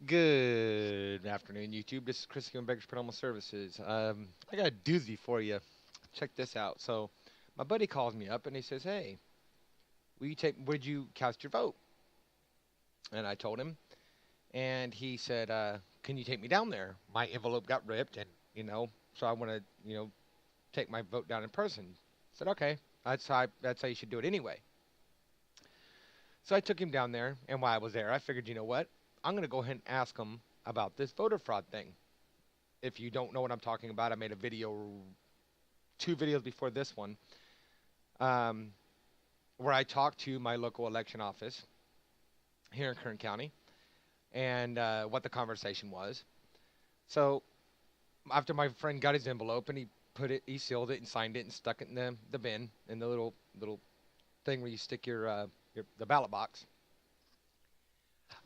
Good afternoon, YouTube. This is Chris here Beggars Paranormal Services. I got a doozy for you. Check this out. So, my buddy calls me up and he says, "Hey, would you cast your vote?" And I told him, and he said, "Can you take me down there? My envelope got ripped, and so I want to, take my vote down in person." I said, "Okay, that's how you should do it anyway." So I took him down there, and while I was there, I figured, you know what? I'm gonna go ahead and ask him about this voter fraud thing. If you don't know what I'm talking about, I made a video, two videos before this one, um, where I talked to my local election office here in Kern County and what the conversation was. So after my friend got his envelope and he sealed it and signed it and stuck it in the bin in the little thing where you stick your the ballot box.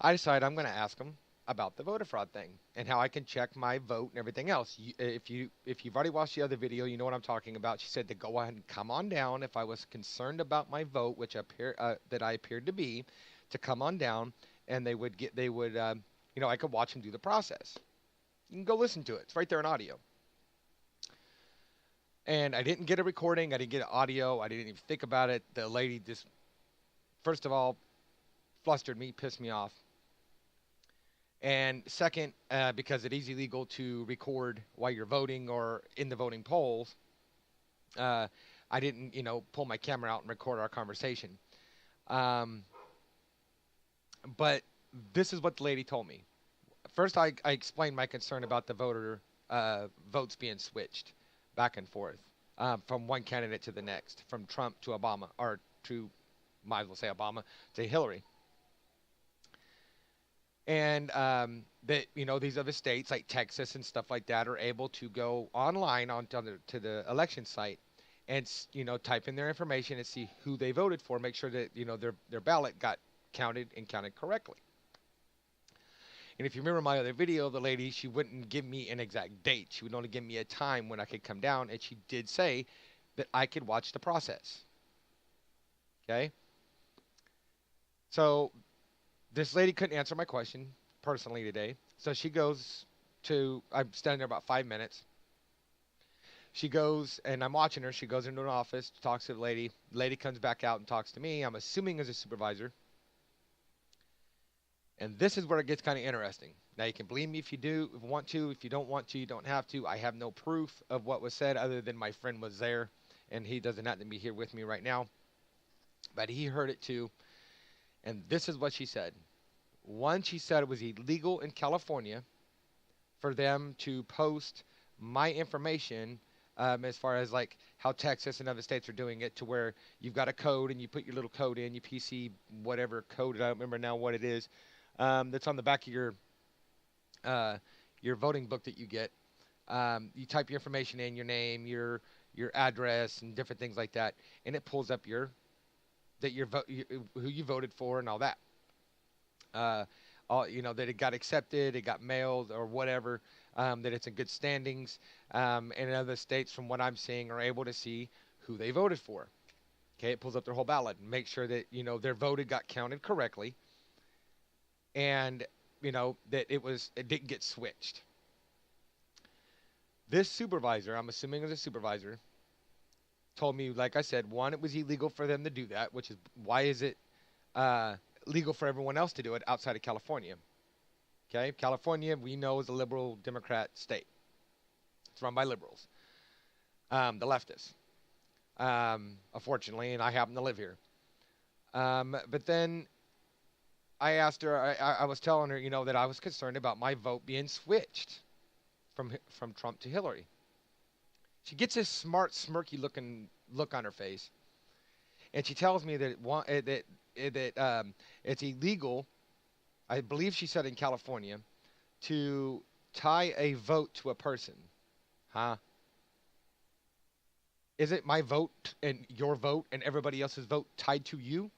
I decided I'm going to ask him about the voter fraud thing and how I can check my vote and everything else. If you've already watched the other video, you know what I'm talking about. She said to go ahead and come on down if I was concerned about my vote, which that I appeared to be, to come on down, and I could watch them do the process. You can go listen to it. It's right there in audio. And I didn't get a recording. I didn't get audio. I didn't even think about it. The lady just, first of all, flustered me, pissed me off. And second, because it is illegal to record while you're voting or in the voting polls, uh, I didn't, pull my camera out and record our conversation. Um, but this is what the lady told me. First, I explained my concern about the votes being switched back and forth from one candidate to the next, from Trump to Obama, or might as well say Obama, to Hillary. And that these other states like Texas and stuff like that are able to go online to the election site and type in their information and see who they voted for, make sure that their ballot got counted and counted correctly. And if you remember my other video, the lady, she wouldn't give me an exact date. She would only give me a time when I could come down, and she did say that I could watch the process. Okay? So this lady couldn't answer my question personally today. So I'm standing there about 5 minutes. She goes, and I'm watching her. She goes into an office, talks to the lady. The lady comes back out and talks to me. I'm assuming as a supervisor. And this is where it gets kind of interesting. Now, you can believe me if you do, if you want to. If you don't want to, you don't have to. I have no proof of what was said other than my friend was there, and he doesn't have to be here with me right now. But he heard it too. And this is what she said. One, she said it was illegal in California for them to post my information as far as like how Texas and other states are doing it, to where you've got a code and you put your little code in, your PC, whatever code, I don't remember now what it is, that's on the back of your voting book that you get. You type your information in, your name, your address, and different things like that, and it pulls up who you voted for and all that. Uh, that it got accepted, it got mailed, or whatever, that it's in good standings. And other states, from what I'm seeing, are able to see who they voted for. Okay, it pulls up their whole ballot and makes sure that their voted got counted correctly, and that it didn't get switched. This supervisor, I'm assuming as a supervisor, told me, like I said, one, it was illegal for them to do that, which is why is it legal for everyone else to do it outside of California? Okay, California, we know, is a liberal Democrat state. It's run by liberals, the leftists, unfortunately, and I happen to live here. But then I asked her, I was telling her, that I was concerned about my vote being switched from Trump to Hillary. She gets this smart, smirky looking look on her face, and she tells me that it's illegal. I believe she said in California, to tie a vote to a person. Huh? Is it my vote and your vote and everybody else's vote tied to you?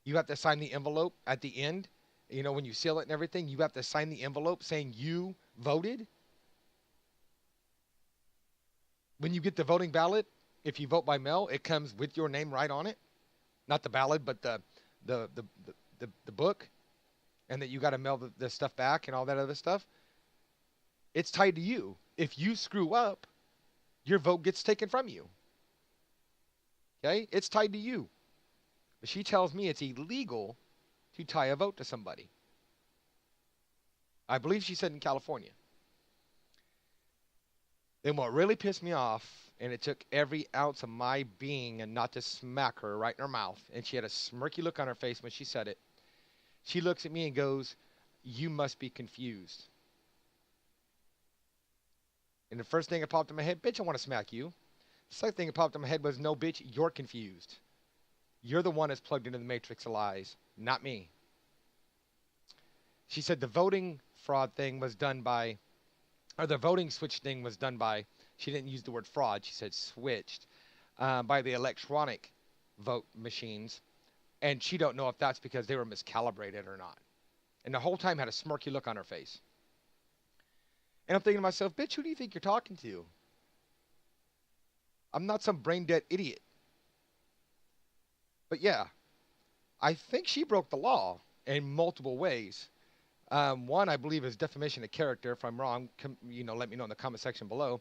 You have to sign the envelope at the end. When you seal it and everything, you have to sign the envelope saying you voted. When you get the voting ballot, if you vote by mail, it comes with your name right on it. Not the ballot, but the book. and that you got to mail the stuff back and all that other stuff, it's tied to you. If you screw up, your vote gets taken from you. Okay? It's tied to you. But she tells me it's illegal to tie a vote to somebody. I believe she said in California. Then what really pissed me off, and it took every ounce of my being and not to smack her right in her mouth, and she had a smirky look on her face when she said it. She looks at me and goes, "You must be confused." And the first thing that popped in my head, bitch, I want to smack you. The second thing that popped in my head was, no, bitch, you're confused. You're the one that's plugged into the matrix of lies, not me. She said the voting fraud thing was done by, or the voting switch thing was done by, she didn't use the word fraud, she said switched, by the electronic vote machines. And she don't know if that's because they were miscalibrated or not. And the whole time had a smirky look on her face. And I'm thinking to myself, bitch, who do you think you're talking to? I'm not some brain dead idiot. But yeah, I think she broke the law in multiple ways. One, I believe, is defamation of character. If I'm wrong, let me know in the comment section below.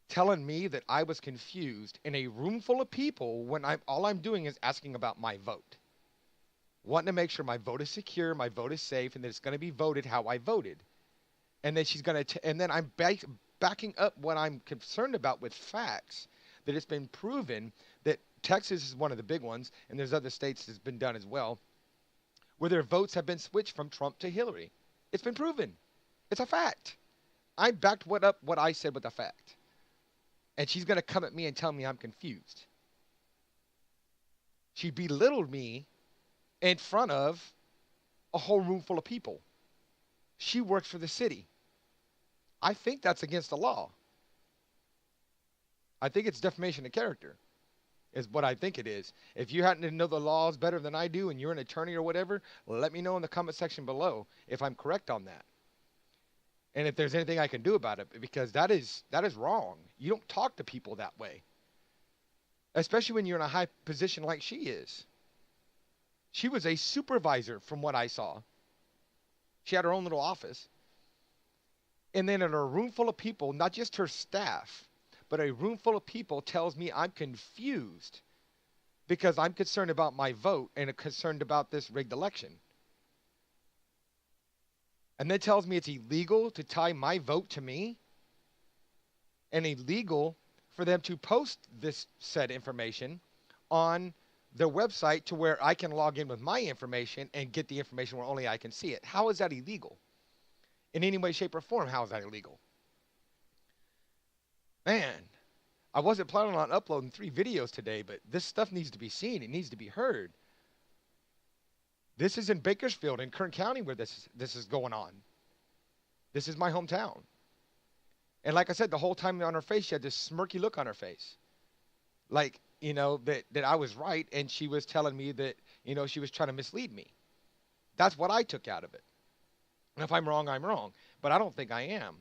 Telling me that I was confused in a room full of people when all I'm doing is asking about my vote. Wanting to make sure my vote is secure, my vote is safe, and that it's going to be voted how I voted. And then she's going to, and then I'm backing up what I'm concerned about with facts, that it's been proven that Texas is one of the big ones, and there's other states that's been done as well, where their votes have been switched from Trump to Hillary. It's been proven. It's a fact. I backed what I said with a fact. And she's going to come at me and tell me I'm confused. She belittled me in front of a whole room full of people. She works for the city. I think that's against the law. I think it's defamation of character is what I think it is. If you happen to know the laws better than I do and you're an attorney or whatever, let me know in the comment section below if I'm correct on that. And if there's anything I can do about it, because that is wrong. You don't talk to people that way. Especially when you're in a high position like she is. She was a supervisor from what I saw. She had her own little office. And then in a room full of people, not just her staff, but a room full of people tells me I'm confused because I'm concerned about my vote and concerned about this rigged election. And then tells me it's illegal to tie my vote to me and illegal for them to post this said information on their website to where I can log in with my information and get the information where only I can see it. How is that illegal? In any way, shape, or form, how is that illegal? Man, I wasn't planning on uploading 3 videos today, but this stuff needs to be seen. It needs to be heard. This is in Bakersfield in Kern County where this is going on. This is my hometown. And like I said, the whole time on her face, she had this smirky look on her face. Like, that I was right, and she was telling me that, she was trying to mislead me. That's what I took out of it. And if I'm wrong, I'm wrong. But I don't think I am.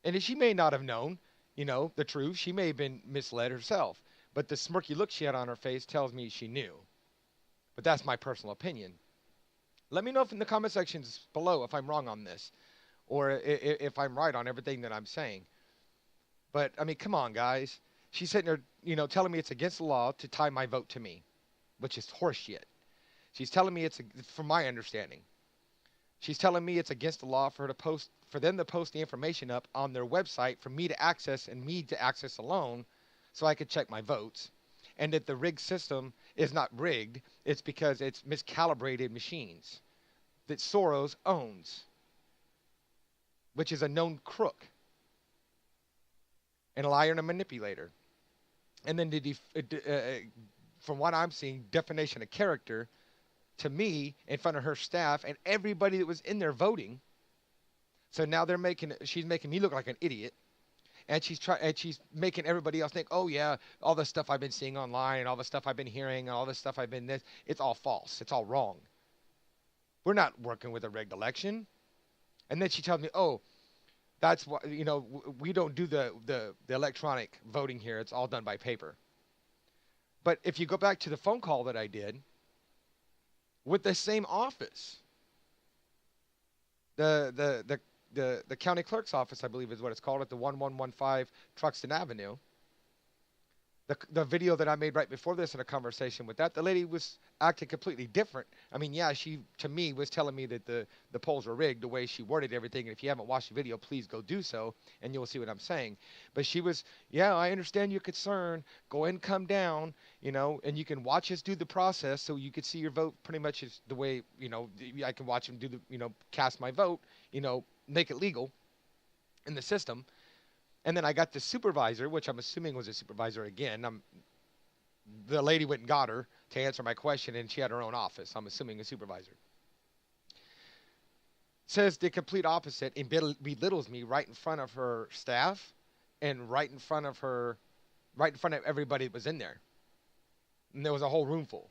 And she may not have known, the truth. She may have been misled herself. But the smirky look she had on her face tells me she knew. But that's my personal opinion. Let me know in the comment sections below if I'm wrong on this. Or if I'm right on everything that I'm saying. But, I mean, come on, guys. She's sitting there, telling me it's against the law to tie my vote to me. Which is horseshit. She's telling me from my understanding. She's telling me it's against the law for them to post the information up on their website for me to access and me to access alone so I could check my votes. And that the rigged system is not rigged. It's because it's miscalibrated machines that Soros owns, which is a known crook and a liar and a manipulator. And then from what I'm seeing, defamation of character to me in front of her staff and everybody that was in there voting. So now she's making me look like an idiot. And she's making everybody else think, oh yeah, all the stuff I've been seeing online and all the stuff I've been hearing and all the stuff it's all false. It's all wrong. We're not working with a rigged election. And then she tells me, oh, that's why, we don't do the electronic voting here. It's all done by paper. But if you go back to the phone call that I did, with the same office. The county clerk's office, I believe, is what it's called, at the 1115 Truxton Avenue. The video that I made right before this in a conversation with that, the lady was acting completely different. I mean, yeah, she to me was telling me that the polls were rigged the way she worded everything. And if you haven't watched the video, please go do so, and you'll see what I'm saying. But she was, yeah, I understand your concern. Go ahead and come down, and you can watch us do the process, so you could see your vote pretty much is the way, I can watch them do the, cast my vote, make it legal in the system. And then I got the supervisor, which I'm assuming was a supervisor again. The lady went and got her to answer my question, and she had her own office. I'm assuming a supervisor. Says the complete opposite and belittles me right in front of her staff and right in front of everybody that was in there. And there was a whole room full.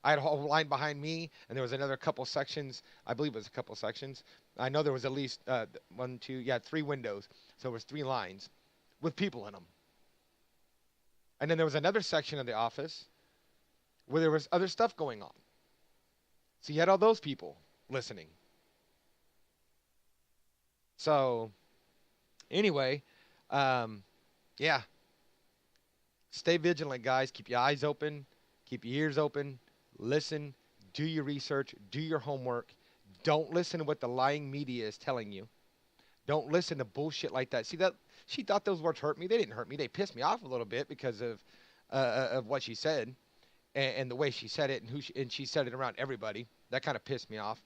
I had a whole line behind me, and there was another couple sections. I believe it was a couple sections. I know there was at least three windows. So it was three lines with people in them. And then there was another section of the office where there was other stuff going on. So you had all those people listening. So anyway, yeah. Stay vigilant, guys. Keep your eyes open. Keep your ears open. Listen. Do your research. Do your homework. Don't listen to what the lying media is telling you. Don't listen to bullshit like that. See that she thought those words hurt me. They didn't hurt me. They pissed me off a little bit because of what she said and the way she said it and she said it around everybody. That kind of pissed me off.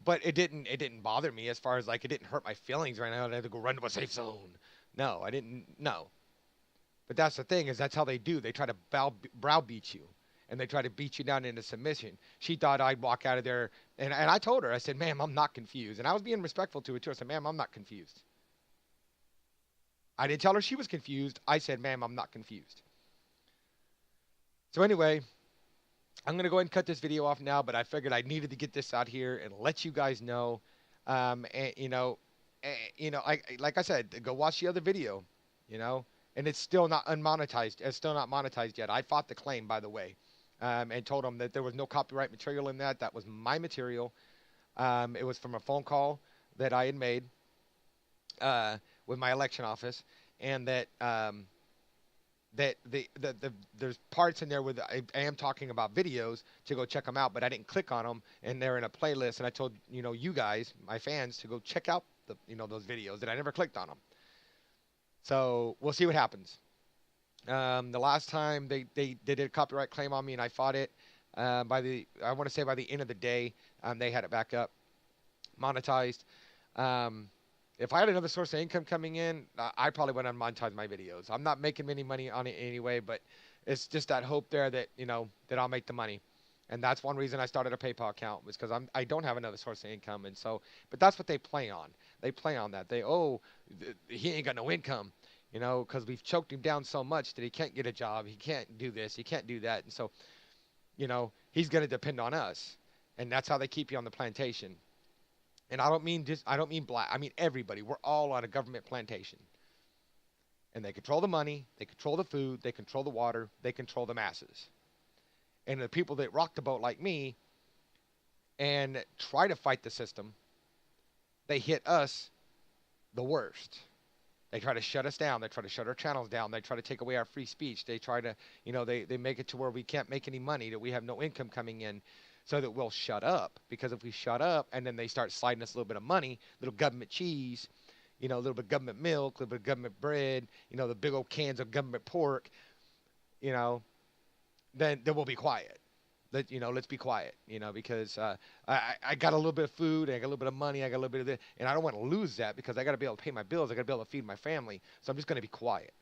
But it didn't bother me as far as like it didn't hurt my feelings right now. I had to go run to a safe zone. No, I didn't. No. But that's the thing is that's how they do. They try to browbeat you. And they try to beat you down into submission. She thought I'd walk out of there. And I told her, I said, ma'am, I'm not confused. And I was being respectful to her, too. I said, ma'am, I'm not confused. I didn't tell her she was confused. I said, ma'am, I'm not confused. So anyway, I'm going to go ahead and cut this video off now. But I figured I needed to get this out here and let you guys know. Like I said, go watch the other video, And it's still not unmonetized. It's still not monetized yet. I fought the claim, by the way. And told them that there was no copyright material in that. That was my material. It was from a phone call that I had made with my election office, and that there's parts in there where I am talking about videos to go check them out, but I didn't click on them, and they're in a playlist. And I told you guys, my fans, to go check out those videos, and I never clicked on them. So we'll see what happens. The last time they did a copyright claim on me and I fought it, I want to say by the end of the day, they had it back up, monetized. If I had another source of income coming in, I probably wouldn't monetize my videos. I'm not making any money on it anyway, but it's just that hope there that, that I'll make the money. And that's one reason I started a PayPal account, was because I don't have another source of income. And so, but that's what they play on. They play on that. He ain't got no income. Because we've choked him down so much that he can't get a job. He can't do this. He can't do that. And so, he's going to depend on us. And that's how they keep you on the plantation. And I don't mean black. I mean everybody. We're all on a government plantation. And they control the money. They control the food. They control the water. They control the masses. And the people that rock the boat like me and try to fight the system, they hit us the worst. They try to shut us down. They try to shut our channels down. They try to take away our free speech. They try to, they make it to where we can't make any money, that we have no income coming in, so that we'll shut up. Because if we shut up and then they start sliding us a little bit of money, little government cheese, a little bit of government milk, a little bit of government bread, the big old cans of government pork, then we'll be quiet. Let's be quiet, because I got a little bit of food, I got a little bit of money, I got a little bit of this, and I don't want to lose that because I got to be able to pay my bills, I got to be able to feed my family, so I'm just going to be quiet.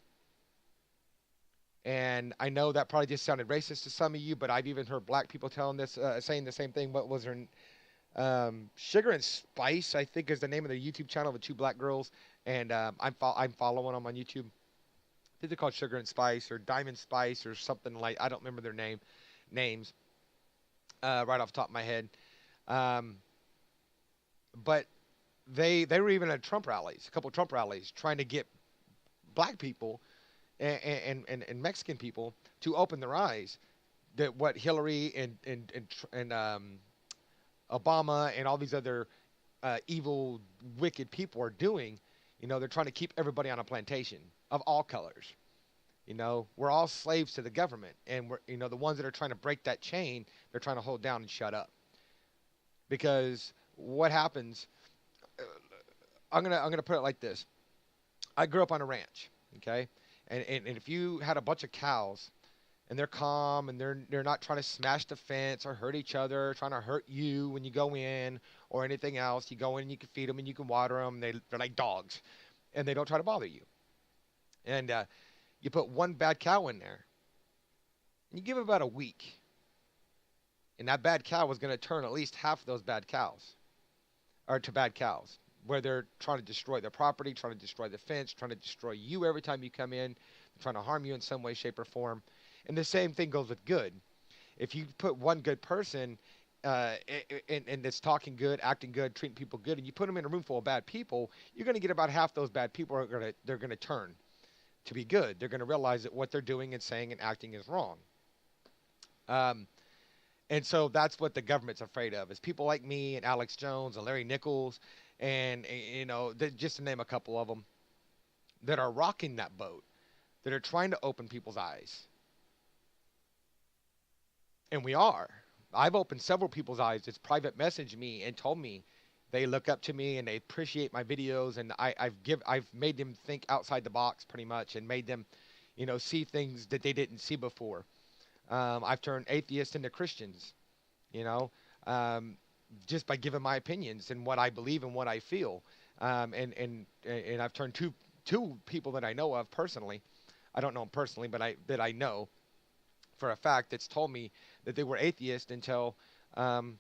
And I know that probably just sounded racist to some of you, but I've even heard black people saying the same thing. What was her? Sugar and Spice, I think, is the name of the YouTube channel with two black girls, and I'm following them on YouTube. I think they're called Sugar and Spice or Diamond Spice or something like. I don't remember their names. Right off the top of my head. But they were even at Trump rallies, a couple of Trump rallies, trying to get black people and Mexican people to open their eyes that what Hillary and Obama and all these other evil, wicked people are doing. They're trying to keep everybody on a plantation of all colors. We're all slaves to the government, and we're the ones that are trying to break that chain. They're trying to hold down and shut up. Because what happens? uh, I'm gonna put it like this. I grew up on a ranch, okay, and if you had a bunch of cows and they're calm and they're not trying to smash the fence or hurt each other, trying to hurt you when you go in or anything else. You go in and you can feed them and you can water them. They're like dogs, and they don't try to bother you. And you put one bad cow in there, and you give it about a week, and that bad cow was going to turn at least half of those bad cows, or to bad cows, where they're trying to destroy their property, trying to destroy the fence, trying to destroy you every time you come in, trying to harm you in some way, shape, or form. And the same thing goes with good. If you put one good person and that's talking good, acting good, treating people good, and you put them in a room full of bad people, you're going to get about half those bad people they're going to turn to be good. They're going to realize that what they're doing and saying and acting is wrong. Um, and so that's what the government's afraid of is people like me and Alex Jones and Larry Nichols and just to name a couple of them that are rocking that boat, that are trying to open people's eyes. And we are. I've opened several people's eyes that's private messaged me and told me they look up to me and they appreciate my videos, and I've made them think outside the box pretty much and made them, see things that they didn't see before. I've turned atheists into Christians, you know, um, just by giving my opinions and what I believe and what I feel. And I've turned two people that I know of personally. I don't know them personally, but I know for a fact that's told me that they were atheist until um,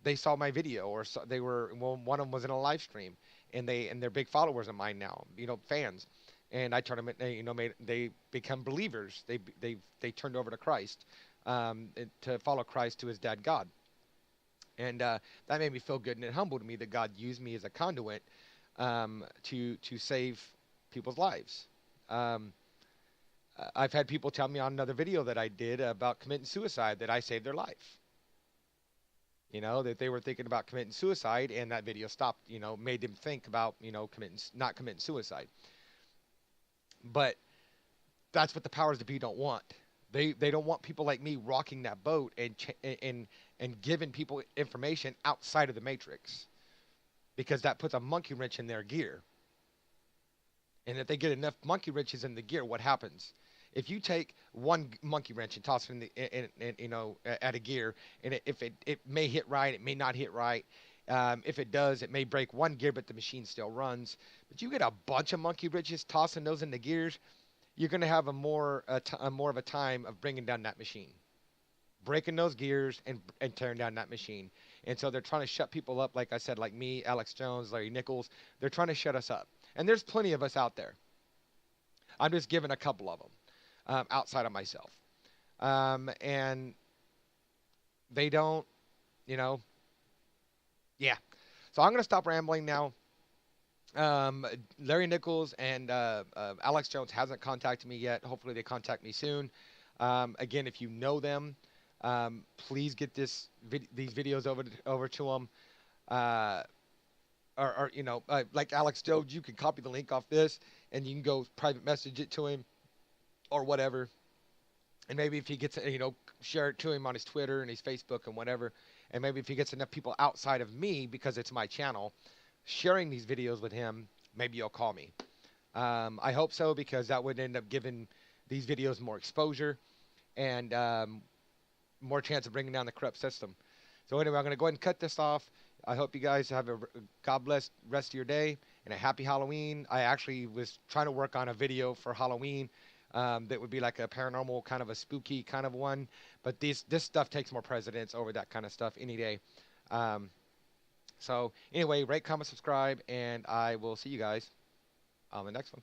they saw my video or they were one of them was in a live stream and they're big followers of mine now, fans. And I turned them, they become believers. They turned over to Christ, to follow Christ to his dad God, and that made me feel good and it humbled me that God used me as a conduit to save people's lives. Um, I've had people tell me on another video that I did about committing suicide that I saved their life. That they were thinking about committing suicide, and that video stopped. Made them think about not committing suicide. But that's what the powers that be don't want. They don't want people like me rocking that boat and giving people information outside of the matrix, because that puts a monkey wrench in their gear. And if they get enough monkey wrenches in the gear, what happens? If you take one monkey wrench and toss it at a gear, and it may hit right, it may not hit right. If it does, it may break one gear, but the machine still runs. But you get a bunch of monkey wrenches tossing those in the gears, you're going to have a more of a time of bringing down that machine, breaking those gears and tearing down that machine. And so they're trying to shut people up, like I said, like me, Alex Jones, Larry Nichols. They're trying to shut us up. And there's plenty of us out there. I'm just giving a couple of them outside of myself. And they don't, yeah. So I'm going to stop rambling now. Larry Nichols and Alex Jones hasn't contacted me yet. Hopefully they contact me soon. Again, if you know them, please get these videos over to them. Like Alex Jones, you can copy the link off this and you can go private message it to him or whatever. And maybe if he gets, share it to him on his Twitter and his Facebook and whatever. And maybe if he gets enough people outside of me, because it's my channel, sharing these videos with him, maybe he'll call me. I hope so, because that would end up giving these videos more exposure and more chance of bringing down the corrupt system. So anyway, I'm going to go ahead and cut this off. I hope you guys have a God bless rest of your day and a happy Halloween. I actually was trying to work on a video for Halloween that would be like a paranormal kind of a spooky kind of one. But this stuff takes more precedence over that kind of stuff any day. So anyway, rate, comment, subscribe, and I will see you guys on the next one.